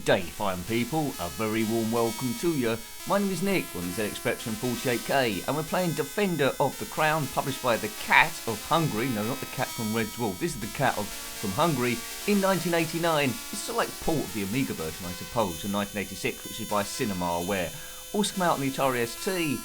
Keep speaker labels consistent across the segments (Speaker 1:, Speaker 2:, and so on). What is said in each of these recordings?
Speaker 1: Good day, fine people. A very warm welcome to you. My name is Nick on the ZXspectrum 48K, and we're playing Defender of the Crown, published by the Cat of Hungary. No, not the cat from Red Dwarf. This is the Cat from Hungary in 1989. It's sort of like port of the Amiga version, I suppose, in 1986, which is by Cinemaware. Also come out on the Atari ST,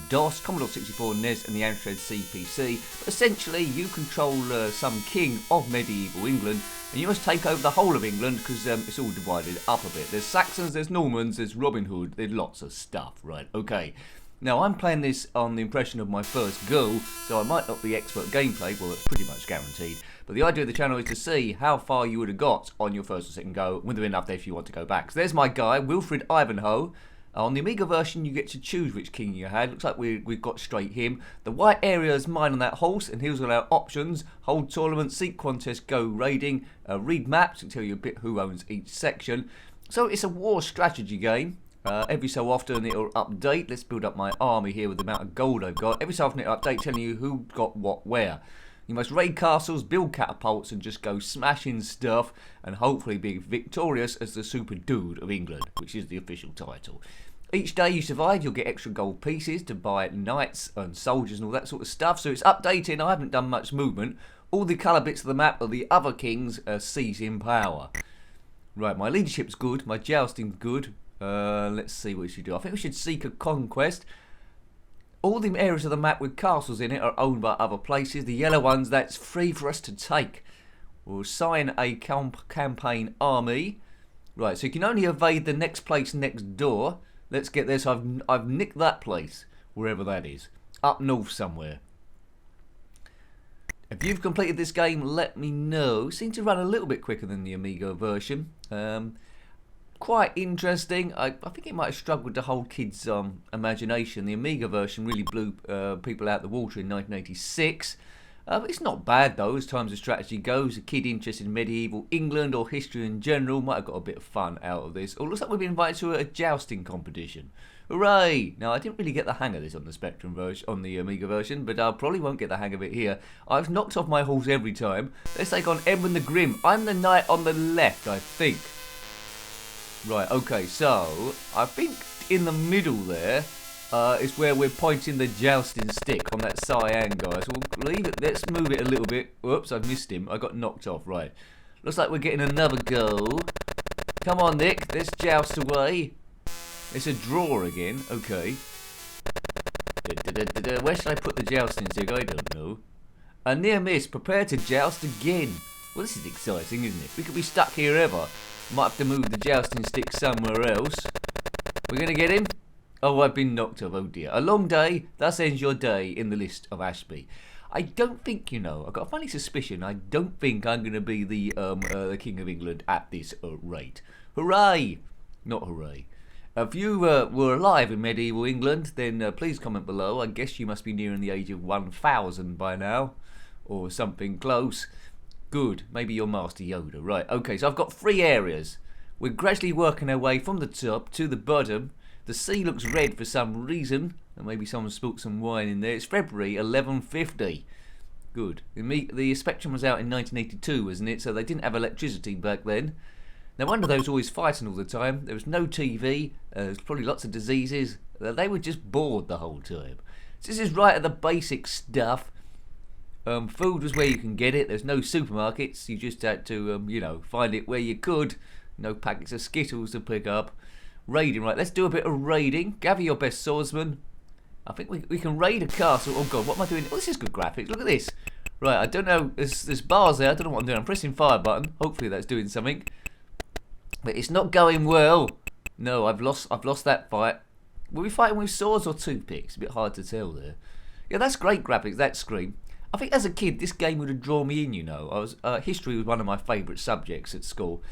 Speaker 1: DOS, Commodore 64, NES, and the Amstrad CPC. But essentially, you control some king of medieval England, and you must take over the whole of England because it's all divided up a bit. There's Saxons, there's Normans, there's Robin Hood, there's lots of stuff, right? Okay. Now, I'm playing this on the impression of my first go, so I might not be expert gameplay, well, that's pretty much guaranteed. But the idea of the channel is to see how far you would have got on your first or second go, whether enough there if you want to go back. So there's my guy, Wilfred Ivanhoe. On the Amiga version, you get to choose which king you had. Looks like we've got straight him. The white area is mine on that horse, and here's all our options. Hold tournament, seek contest, go raiding, read maps to tell you a bit who owns each section. So it's a war strategy game. Every so often it'll update. Let's build up my army here with the amount of gold I've got. Every so often it'll update telling you who got what where. You must raid castles, build catapults, and just go smashing stuff, and hopefully be victorious as the super dude of England, which is the official title. Each day you survive, you'll get extra gold pieces to buy knights and soldiers and all that sort of stuff. So it's updating. I haven't done much movement. All the colour bits of the map are the other kings seizing power. Right, my leadership's good. My jousting's good. Let's see what we should do. I think we should seek a conquest. All the areas of the map with castles in it are owned by other places. The yellow ones, that's free for us to take. We'll assign a campaign army. Right, so you can only evade the next place next door. Let's get this. I've nicked that place, wherever that is. Up north somewhere. If you've completed this game, let me know. Seems to run a little bit quicker than the Amiga version. Quite interesting. I think it might have struggled to hold kids' imagination. The Amiga version really blew people out the water in 1986. It's not bad though, as times of strategy goes. A kid interested in medieval England or history in general might have got a bit of fun out of this. Oh, looks like we've been invited to a jousting competition. Hooray! Now, I didn't really get the hang of this on the Spectrum version, on the Amiga version, but I probably won't get the hang of it here. I've knocked off my horse every time. Let's take on Edmund the Grim. I'm the knight on the left, I think. Right, okay, so I think in the middle there is where we're pointing the jousting stick on that cyan guy. So we'll leave it. Let's move it a little bit. Whoops, I've missed him. I got knocked off. Right. Looks like we're getting another go. Come on, Nick. Let's joust away. It's a draw again. Okay. Where should I put the jousting stick? I don't know. A near miss. Prepare to joust again. Well, this is exciting, isn't it? We could be stuck here ever. Might have to move the jousting stick somewhere else. We're going to get him. Oh, I've been knocked off. Oh dear. A long day. Thus ends your day in the list of Ashby. I don't think, you know, I've got a funny suspicion. I don't think I'm going to be the King of England at this rate. Hooray! Not hooray. If you were alive in medieval England, then please comment below. I guess you must be nearing the age of 1000 by now. Or something close. Good. Maybe you're Master Yoda. Right, okay, so I've got 3 areas. We're gradually working our way from the top to the bottom. The sea looks red for some reason. And maybe someone spilt some wine in there. It's February 1150. Good. The Spectrum was out in 1982, wasn't it? So they didn't have electricity back then. No wonder they was always fighting all the time. There was no TV. There was probably lots of diseases. They were just bored the whole time. So this is right at the basic stuff. Food was where you can get it. There's no supermarkets. You just had to, you know, find it where you could. No packets of Skittles to pick up. Raiding, right, let's do a bit of raiding. Gather your best swordsman. I think we can raid a castle. Oh god, what am I doing? Oh, this is good graphics. Look at this. Right, I don't know. There's bars there. I don't know what I'm doing. I'm pressing fire button. Hopefully that's doing something. But it's not going well. No, I've lost that fight. Were we fighting with swords or toothpicks? A bit hard to tell there. Yeah, that's great graphics, that screen. I think as a kid, this game would have drawn me in, you know. History was one of my favourite subjects at school.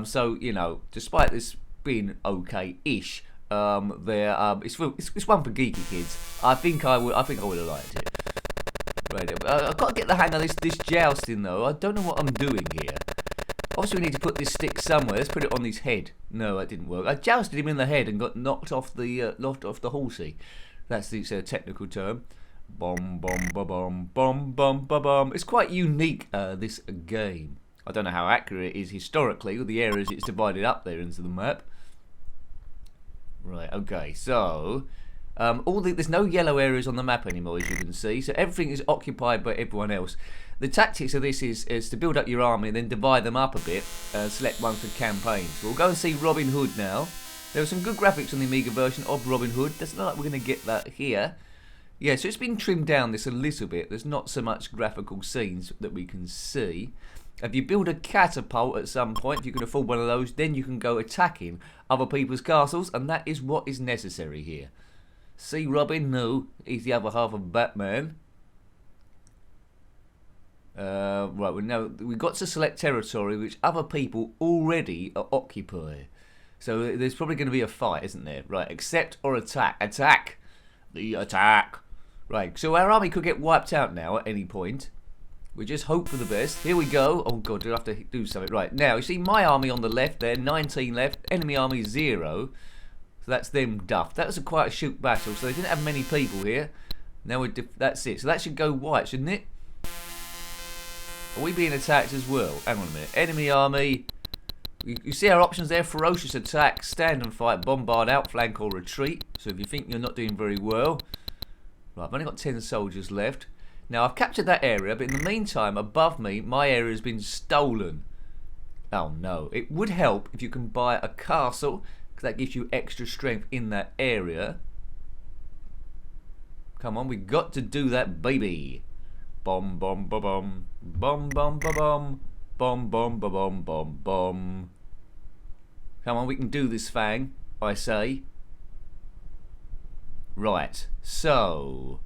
Speaker 1: So, you know, despite this being okay-ish, it's one for geeky kids. I think I would have liked it. Right, I've got to get the hang of this jousting though. I don't know what I'm doing here. Obviously, we need to put this stick somewhere. Let's put it on his head. No, that didn't work. I jousted him in the head and got knocked off the horsey. That's the technical term. Bom bom ba bom bom bom ba bom. It's quite unique. This game. I don't know how accurate it is historically with the areas it's divided up there into the map. Right, okay, so there's no yellow areas on the map anymore, as you can see, so everything is occupied by everyone else. The tactics of this is to build up your army and then divide them up a bit, select one for campaigns. We'll go and see Robin Hood now. There are some good graphics on the Amiga version of Robin Hood. Doesn't look like we're going to get that here. Yeah, so it's been trimmed down this a little bit. There's not so much graphical scenes that we can see. If you build a catapult at some point, if you can afford one of those, then you can go attacking other people's castles, and that is what is necessary here. See Robin? No, he's the other half of Batman. Right, we've got to select territory which other people already occupy. So there's probably going to be a fight, isn't there? Right, accept or attack. Attack! The attack! Right, so our army could get wiped out now at any point. We just hope for the best. Here we go. Oh god, we'll have to do something. Right, now you see my army on the left there, 19 left. Enemy army 0. So that's them duffed. That was quite a shoot battle, so they didn't have many people here. Now that's it. So that should go white, shouldn't it? Are we being attacked as well? Hang on a minute. Enemy army. You see our options there. Ferocious attack, stand and fight, bombard, outflank or retreat. So if you think you're not doing very well. Right, I've only got 10 soldiers left. Now I've captured that area, but in the meantime, above me, my area has been stolen. Oh no. It would help if you can buy a castle, because that gives you extra strength in that area. Come on, we've got to do that, baby. Bom bom ba bom. Bom bom ba bom. Bom bom ba bom bom bom. Come on, we can do this, Fang, I say. Right, so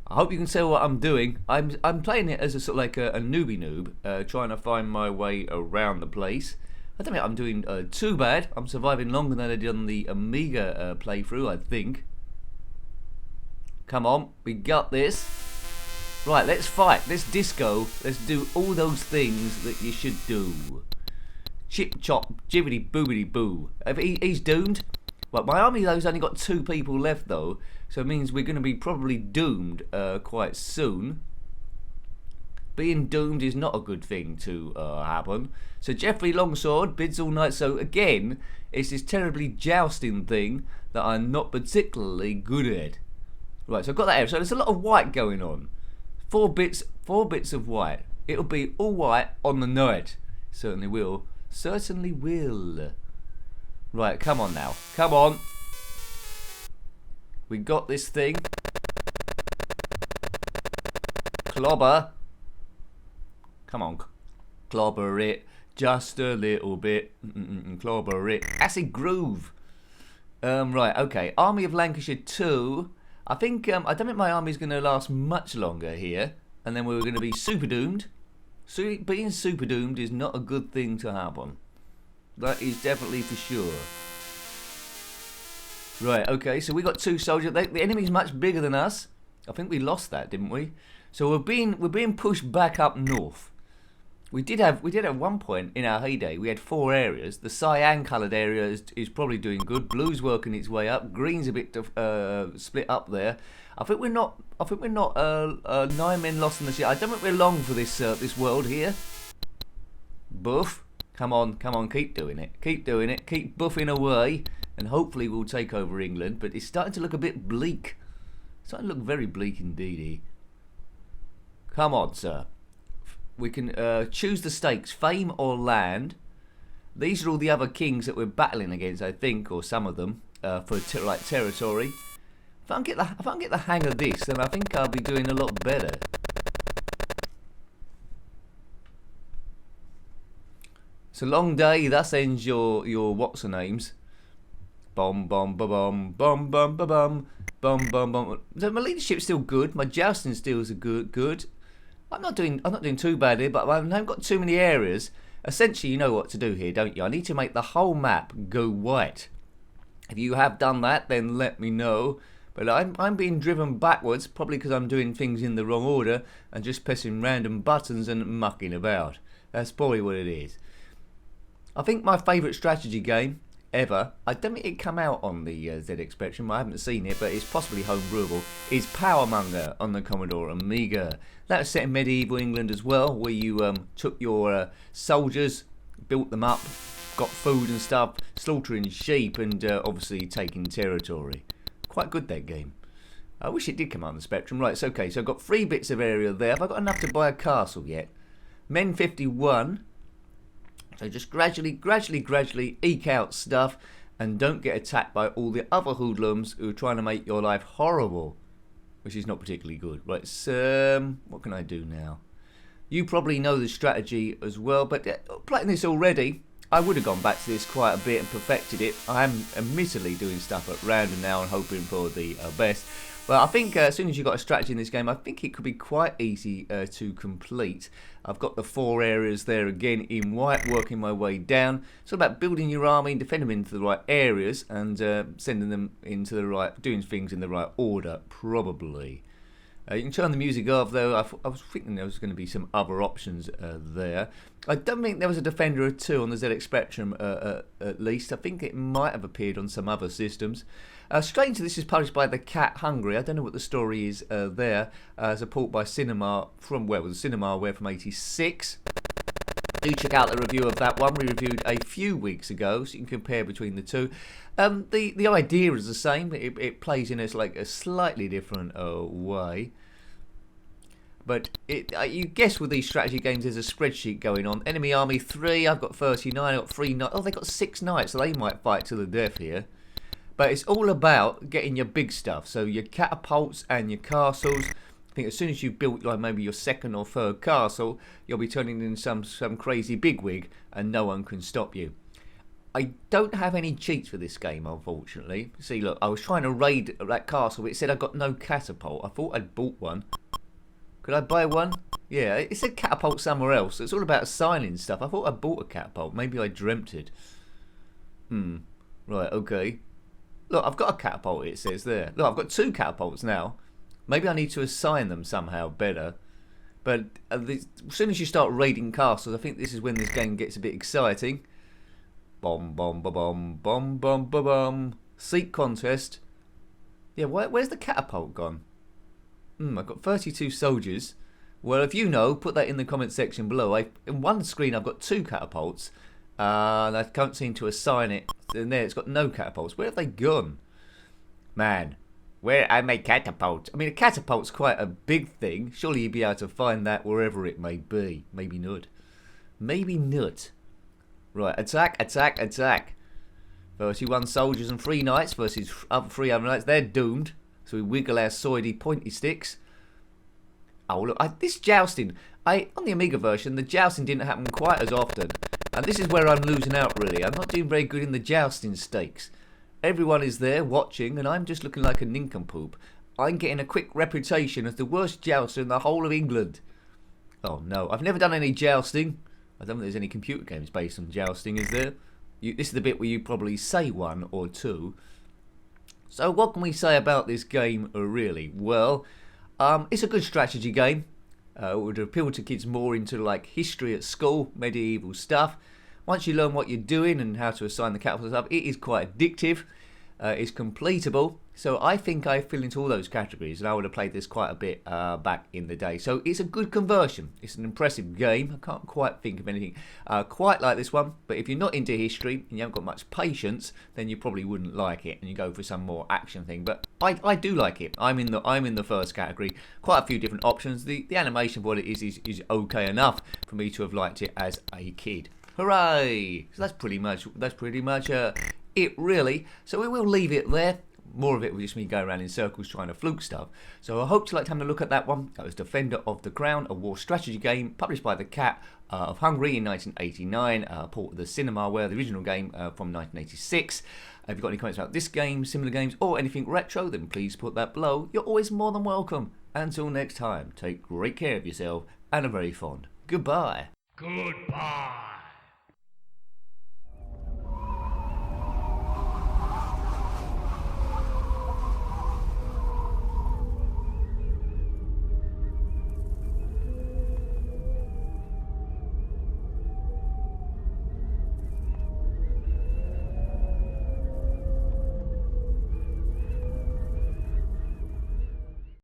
Speaker 1: I hope you can tell what I'm doing. I'm playing it as a sort of like a newbie noob, trying to find my way around the place. I don't think I'm doing too bad. I'm surviving longer than I did on the Amiga playthrough, I think. Come on, we got this. Right, let's fight. Let's disco. Let's do all those things that you should do. Chip chop, jibbity boobity boo. He's doomed. But my army though's only got 2 people left though, so it means we're going to be probably doomed quite soon. Being doomed is not a good thing to happen. So Geoffrey Longsword bids all night. So again, it's this terribly jousting thing that I'm not particularly good at. Right, so I've got that area. So there's a lot of white going on. 4 bits of white. It'll be all white on the night. Certainly will. Certainly will. Right, come on now. Come on. We got this thing. Clobber. Come on. Clobber it. Just a little bit. Clobber it. Acid Groove. Right, okay. Army of Lancashire 2. I think, I don't think my army's going to last much longer here. And then we're going to be super doomed. So being super doomed is not a good thing to happen. That is definitely for sure. Right, okay, so we got 2 soldiers. The enemy's much bigger than us. I think we lost that, didn't we? So we're being pushed back up north. We did have one point in our heyday. We had 4 areas. The cyan coloured area is probably doing good. Blue's working its way up. Green's a bit split up there. I think we're not 9 men lost in the sea. I don't think we're long for this world here. Buff. Come on, keep doing it. Keep doing it. Keep buffing away. And hopefully we'll take over England. But it's starting to look a bit bleak. It's starting to look very bleak indeed. Come on, sir. We can choose the stakes, fame or land. These are all the other kings that we're battling against, I think, or some of them, for like territory. If I can get the hang of this, then I think I'll be doing a lot better. It's a long day. Thus ends your what's her names. Bom bom ba bom bom bom ba bom bom bom bom. So my leadership's still good. My jousting skills are good. I'm not doing too bad here, but I haven't got too many areas. Essentially, you know what to do here, don't you? I need to make the whole map go white. If you have done that, then let me know. But I'm being driven backwards, probably because I'm doing things in the wrong order and just pressing random buttons and mucking about. That's probably what it is. I think my favourite strategy game ever. I don't think it come out on the ZXspectrum. I haven't seen it, but it's possibly homebrewable. Is Powermonger on the Commodore Amiga. That was set in medieval England as well, where you took your soldiers, built them up, got food and stuff, slaughtering sheep, and obviously taking territory. Quite good, that game. I wish it did come out on the Spectrum. Right, it's okay. So I've got 3 bits of area there. Have I got enough to buy a castle yet? Men 51. So just gradually eke out stuff and don't get attacked by all the other hoodlums who are trying to make your life horrible, which is not particularly good. Right, so what can I do now? You probably know the strategy as well, but playing this already, I would have gone back to this quite a bit and perfected it. I am admittedly doing stuff at random now and hoping for the best. But I think as soon as you've got a strategy in this game, I think it could be quite easy to complete. I've got the 4 areas there again in white, working my way down. It's all about building your army and defending them into the right areas and sending them into the right, doing things in the right order, probably. You can turn the music off though. I was thinking there was going to be some other options there. I don't think there was a Defender or 2 on the ZXspectrum at least. I think it might have appeared on some other systems. Strangely, this is published by The Cat Hungry. I don't know what the story is there. As a port by Cinemaware from '86. Do check out the review of that one. We reviewed a few weeks ago, so you can compare between the two. The idea is the same. It plays in a slightly different way. But you guess with these strategy games, there's a spreadsheet going on. Enemy army 3, I've got 39, I've got 3 knights. Oh, they've got 6 knights, so they might fight to the death here. But it's all about getting your big stuff. So your catapults and your castles. I think as soon as you've built like maybe your 2nd or 3rd castle, you'll be turning in some crazy bigwig and no one can stop you. I don't have any cheats for this game, unfortunately. See, look, I was trying to raid that castle, but it said I got no catapult. I thought I'd bought one. Could I buy one? Yeah, it said catapult somewhere else. It's all about assigning stuff. I thought I bought a catapult. Maybe I dreamt it. Right, okay. Look, I've got a catapult, it says there. Look, I've got 2 catapults now. Maybe I need to assign them somehow better. But as soon as you start raiding castles, I think this is when this game gets a bit exciting. Bomb, bomb, ba bomb, bomb, bomb, ba bomb. Seat contest. Yeah, where's the catapult gone? I've got 32 soldiers. Well, if you know, put that in the comment section below. In one screen, I've got 2 catapults. And I can't seem to assign it. And there, it's got no catapults. Where have they gone? Man, where are my catapults? I mean, a catapult's quite a big thing. Surely you'd be able to find that wherever it may be. Maybe not. Maybe not. Right, attack, attack, attack. 31 soldiers and 3 knights versus 3 other knights. They're doomed. So we wiggle our swordy pointy sticks. Oh, look, this jousting. On the Amiga version, the jousting didn't happen quite as often. And this is where I'm losing out, really. I'm not doing very good in the jousting stakes. Everyone is there watching, and I'm just looking like a nincompoop. I'm getting a quick reputation as the worst jouster in the whole of England. Oh, no. I've never done any jousting. I don't think there's any computer games based on jousting, is there? This is the bit where you probably say 1 or 2. So what can we say about this game, really? Well, it's a good strategy game. It would appeal to kids more into like history at school, medieval stuff. Once you learn what you're doing and how to assign the catapults and stuff, it is quite addictive. It's completable. So I think I fit into all those categories, and I would have played this quite a bit back in the day. So it's a good conversion. It's an impressive game. I can't quite think of anything quite like this one. But if you're not into history and you haven't got much patience, then you probably wouldn't like it, and you go for some more action thing. But I do like it. I'm in the first category. Quite a few different options. The animation for it is okay enough for me to have liked it as a kid. Hooray! So that's pretty much it, really. So we will leave it there. More of it will just me going around in circles trying to fluke stuff. So I hope you liked having a look at that one. That was Defender of the Crown, a war strategy game published by the Cat of Hungary in 1989, port of the Cinemaware, the original game from 1986. If you've got any comments about this game, similar games, or anything retro, then please put that below. You're always more than welcome. Until next time, take great care of yourself and a very fond goodbye.
Speaker 2: Goodbye.